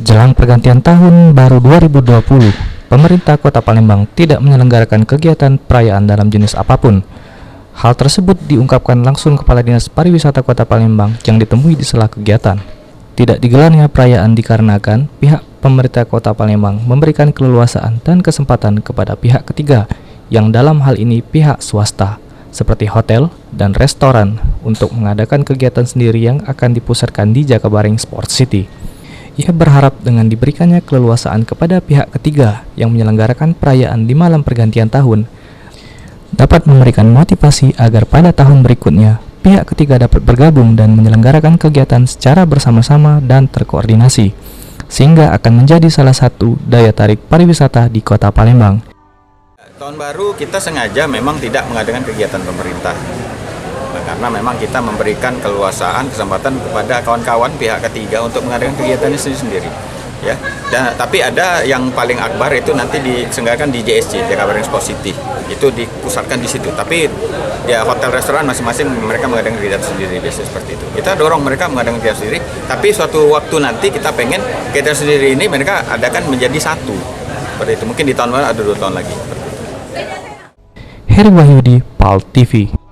Jelang pergantian tahun baru 2020, pemerintah Kota Palembang tidak menyelenggarakan kegiatan perayaan dalam jenis apapun. Hal tersebut diungkapkan langsung Kepala Dinas Pariwisata Kota Palembang yang ditemui di sela kegiatan. Tidak digelarnya perayaan dikarenakan pihak pemerintah Kota Palembang memberikan keleluasaan dan kesempatan kepada pihak ketiga, yang dalam hal ini pihak swasta, seperti hotel dan restoran, untuk mengadakan kegiatan sendiri yang akan dipusatkan di Jakabaring Sport City. Ia berharap dengan diberikannya keleluasaan kepada pihak ketiga yang menyelenggarakan perayaan di malam pergantian tahun, dapat memberikan motivasi agar pada tahun berikutnya pihak ketiga dapat bergabung dan menyelenggarakan kegiatan secara bersama-sama dan terkoordinasi, sehingga akan menjadi salah satu daya tarik pariwisata di Kota Palembang. Tahun baru kita sengaja memang tidak mengadakan kegiatan pemerintah, karena memang kita memberikan keleluasaan, kesempatan kepada kawan-kawan pihak ketiga untuk mengadakan kegiatannya sendiri-sendiri. Ya, tapi ada yang paling akbar itu nanti diselenggarakan di JSC, Jakabaring Sport City. Itu dipusatkan di situ. Tapi ya hotel restoran masing-masing mereka mengadakan kegiatan sendiri, biasanya seperti itu. Kita dorong mereka mengadakan kegiatan sendiri, tapi suatu waktu nanti kita pengen kegiatan sendiri ini mereka adakan menjadi satu. Seperti itu. Mungkin di tahun baru ada 2 tahun lagi. Heri Wahyudi, PAL TV.